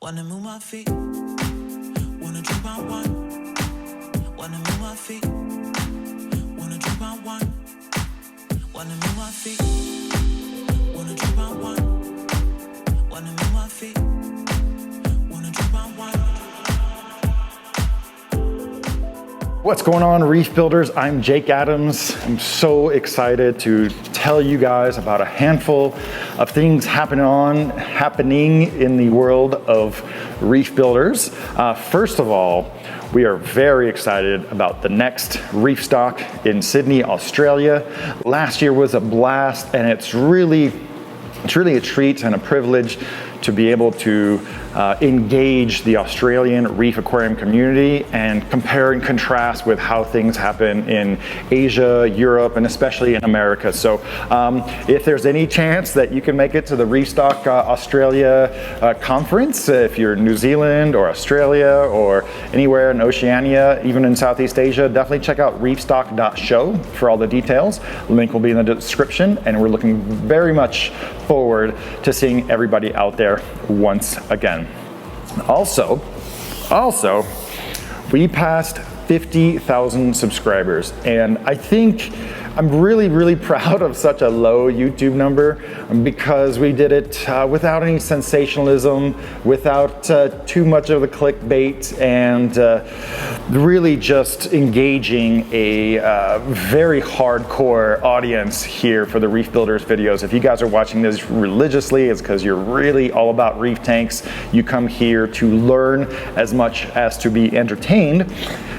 Wanna move my feet, wanna drink my wine. Wanna move my feet, wanna drink my wine. Wanna move my feet, wanna drink my wine. Wanna move my feet, wanna drink my wine. What's going on, Reef Builders? I'm Jake Adams. I'm so excited to tell you guys about a handful of things happening in the world of Reef Builders. First of all, we are very excited about the next reef stock in Sydney, Australia. Last year was a blast, and it's really a treat and a privilege to be able to engage the Australian reef aquarium community and compare and contrast with how things happen in Asia, Europe, and especially in America. So if there's any chance that you can make it to the Reef Stock Australia conference, if you're in New Zealand or Australia or anywhere in Oceania, even in Southeast Asia, definitely check out reefstock.show for all the details. The link will be in the description, and we're looking very much forward to seeing everybody out there once again. Also, we passed 50,000 subscribers, and I think I'm really proud of such a low YouTube number because we did it without any sensationalism, without too much of the clickbait, and really just engaging a very hardcore audience here for the Reef Builders videos. If you guys are watching this religiously, it's because you're really all about reef tanks. You come here to learn as much as to be entertained.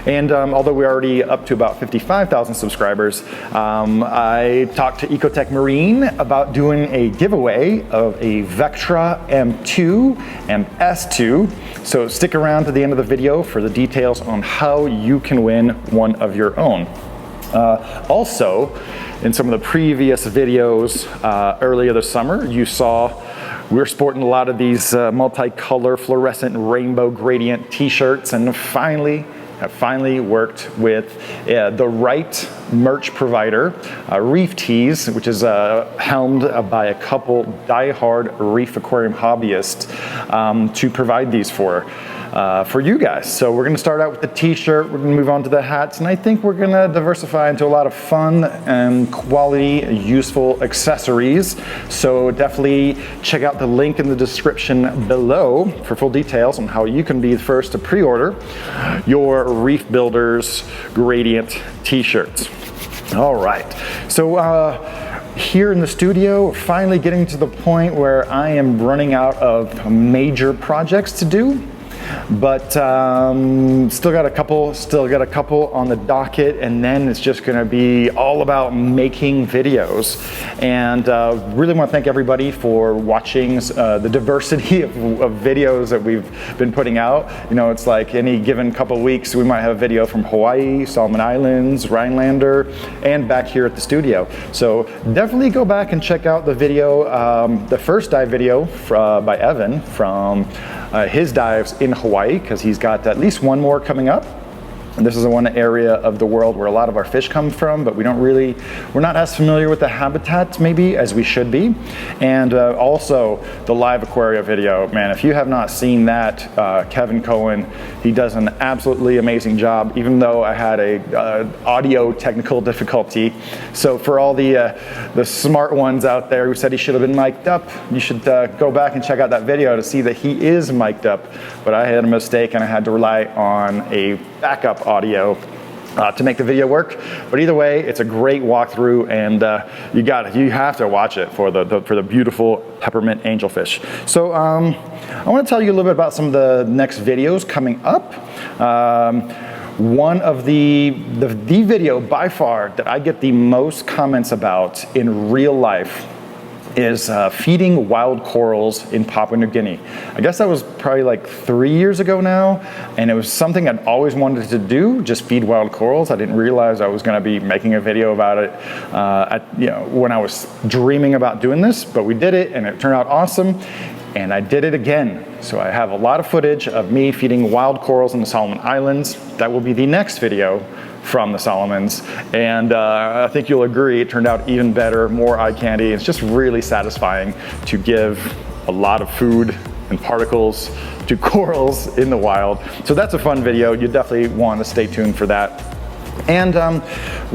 And although we're already up to about 55,000 subscribers, I talked to Ecotech Marine about doing a giveaway of a Vectra M2 and S2. So stick around to the end of the video for the details on how you can win one of your own. Also, in some of the previous videos earlier this summer, you saw we're sporting a lot of these multicolor fluorescent rainbow gradient t-shirts, and have finally worked with the right merch provider, Reef Tees, which is helmed by a couple die-hard reef aquarium hobbyists to provide these for you guys. So we're gonna start out with the t-shirt, we're gonna move on to the hats, and I think we're gonna diversify into a lot of fun and quality, useful accessories. So definitely check out the link in the description below for full details on how you can be the first to pre-order your Reef Builders Gradient t-shirts. All right, so here in the studio, finally getting to the point where I am running out of major projects to do. But still got a couple on the docket, and then it's just going to be all about making videos. And really want to thank everybody for watching the diversity of videos that we've been putting out. You know, it's like any given couple weeks we might have a video from Hawaii, Solomon Islands, Rhinelander, and back here at the studio. So definitely go back and check out the video, the first dive video by Evan from his dives in Hawaii, because he's got at least one more coming up. And this is the one area of the world where a lot of our fish come from, but we're not as familiar with the habitat maybe as we should be. And also the live aquaria video, man, if you have not seen that, Kevin Cohen, he does an absolutely amazing job, even though I had a audio technical difficulty. So for all the smart ones out there who said he should have been mic'd up, you should go back and check out that video to see that he is mic'd up. But I had a mistake and I had to rely on a backup audio to make the video work. But either way, it's a great walkthrough, and you have to watch it for the beautiful peppermint angelfish. So I want to tell you a little bit about some of the next videos coming up. One of the video by far that I get the most comments about in real life is feeding wild corals in Papua New Guinea. I guess that was probably like 3 years ago now, and it was something I'd always wanted to do, just feed wild corals. I didn't realize I was gonna be making a video about it when I was dreaming about doing this, but we did it and it turned out awesome, and I did it again. So I have a lot of footage of me feeding wild corals in the Solomon Islands. That will be the next video from the Solomons, and I think you'll agree it turned out even better, more eye candy. It's just really satisfying to give a lot of food and particles to corals in the wild. So that's a fun video. You definitely want to stay tuned for that. And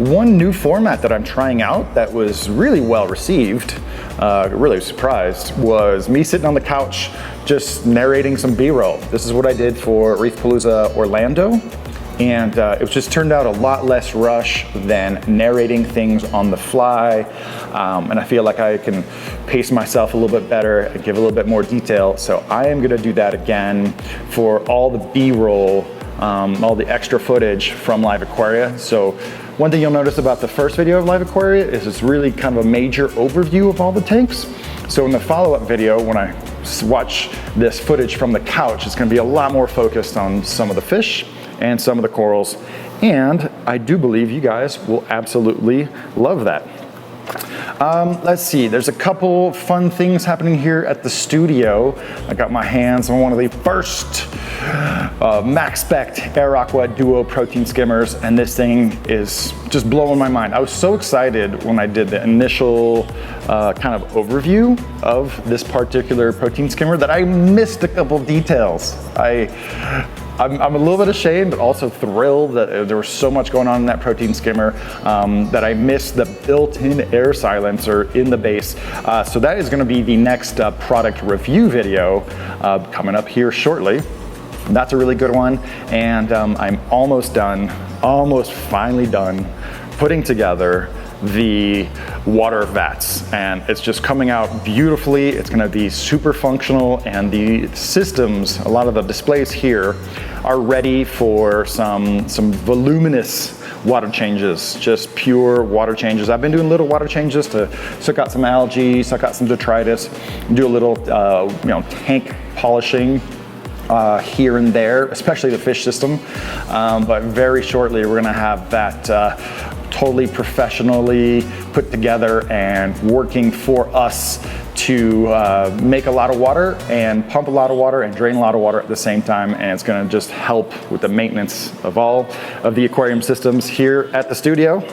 one new format that I'm trying out that was really well received, really surprised, was me sitting on the couch just narrating some B-roll. This is what I did for Reef Palooza Orlando. And it just turned out a lot less rush than narrating things on the fly. And I feel like I can pace myself a little bit better and give a little bit more detail. So I am gonna do that again for all the B-roll, all the extra footage from Live Aquaria. So one thing you'll notice about the first video of Live Aquaria is it's really kind of a major overview of all the tanks. So in the follow-up video, when I watch this footage from the couch, it's gonna be a lot more focused on some of the fish and some of the corals, and I do believe you guys will absolutely love that. Let's see, there's a couple fun things happening here at the studio. I got my hands on one of the first Max Spec Air Aqua Duo protein skimmers, and this thing is just blowing my mind. I was so excited when I did the initial kind of overview of this particular protein skimmer that I missed a couple details. I'm a little bit ashamed, but also thrilled that there was so much going on in that protein skimmer that I missed the built-in air silencer in the base. So that is gonna be the next product review video coming up here shortly. That's a really good one. And I'm almost finally done putting together the water vats, and it's just coming out beautifully. It's going to be super functional, and the systems, a lot of the displays here are ready for some voluminous water changes, just pure water changes. I've been doing little water changes to suck out some algae, suck out some detritus, do a little tank polishing here and there, especially the fish system. But very shortly we're gonna have that totally professionally put together and working for us to make a lot of water and pump a lot of water and drain a lot of water at the same time. And it's gonna just help with the maintenance of all of the aquarium systems here at the studio.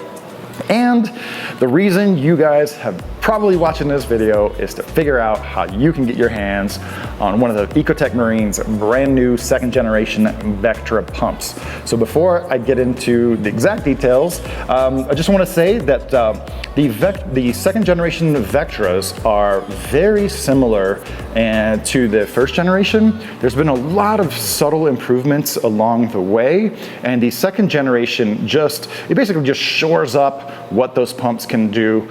And the reason you guys have probably watching this video is to figure out how you can get your hands on one of the Ecotech Marine's brand new second generation Vectra pumps. So before I get into the exact details, I just want to say that the second generation Vectras are very similar to the first generation. There's been a lot of subtle improvements along the way, and the second generation it basically just shores up what those pumps can do.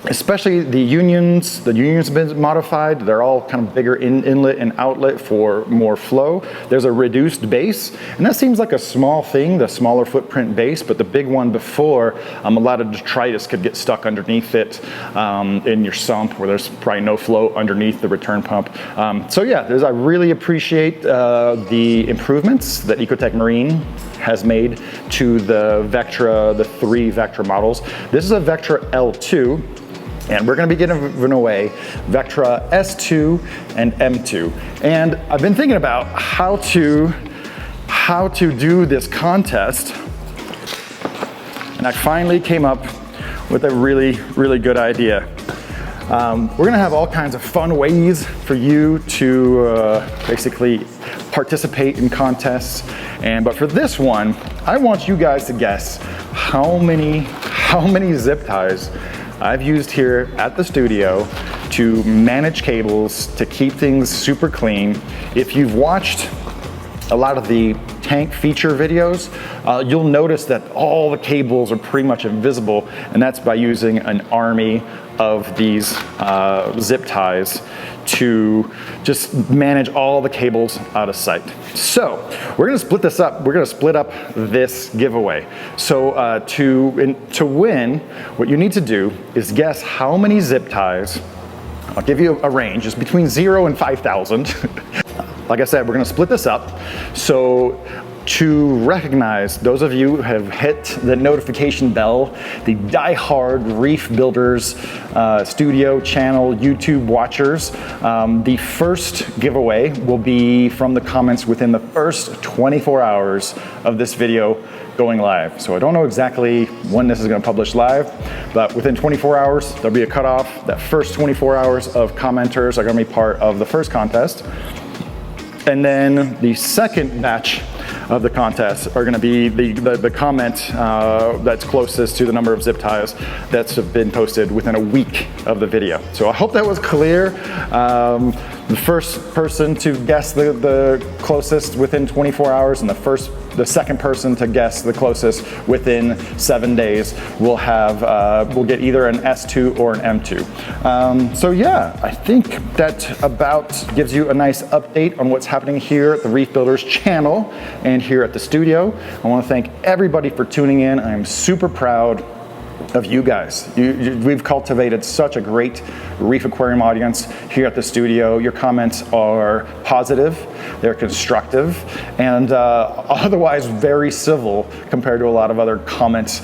Especially the unions have been modified. They're all kind of bigger inlet and outlet for more flow. There's a reduced base, and that seems like a small thing, the smaller footprint base, but the big one before, a lot of detritus could get stuck underneath it in your sump where there's probably no flow underneath the return pump. So yeah, I really appreciate the improvements that Ecotech Marine has made to the Vectra, the 3 Vectra models. This is a Vectra L2, and we're gonna be giving away Vectra S2 and M2. And I've been thinking about how to do this contest, and I finally came up with a really, really good idea. We're gonna have all kinds of fun ways for you to basically participate in contests. But for this one, I want you guys to guess how many zip ties I've used here at the studio to manage cables, to keep things super clean. If you've watched a lot of the tank feature videos, you'll notice that all the cables are pretty much invisible, and that's by using an army of these zip ties to just manage all the cables out of sight. So we're gonna split this up. We're gonna split up this giveaway. So to win, what you need to do is guess how many zip ties. I'll give you a range. It's between 0 and 5,000. Like I said, we're gonna split this up. So to recognize those of you who have hit the notification bell, the diehard Reef Builders studio channel YouTube watchers, the first giveaway will be from the comments within the first 24 hours of this video going live. So I don't know exactly when this is going to publish live, but within 24 hours, there'll be a cutoff. That first 24 hours of commenters are going to be part of the first contest. And then the second batch of the contest are gonna be the comment that's closest to the number of zip ties that's been posted within a week of the video. So I hope that was clear. The first person to guess the closest within 24 hours and the second person to guess the closest within 7 days will get either an S2 or an M2. So yeah, I think that about gives you a nice update on what's happening here at the Reef Builders channel and here at the studio. I want to thank everybody for tuning in. I am super proud of you guys. We've cultivated such a great reef aquarium audience here at the studio. Your comments are positive, they're constructive, and otherwise very civil compared to a lot of other comment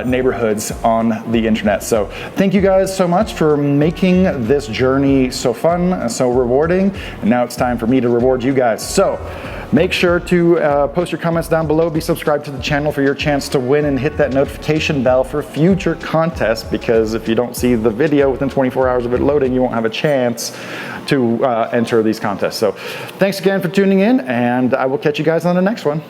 neighborhoods on the internet. So thank you guys so much for making this journey so fun and so rewarding. And now it's time for me to reward you guys. So make sure to post your comments down below, be subscribed to the channel for your chance to win, and hit that notification bell for future contests, because if you don't see the video within 24 hours of it loading, you won't have a chance to enter these contests. So thanks again for tuning in, and I will catch you guys on the next one.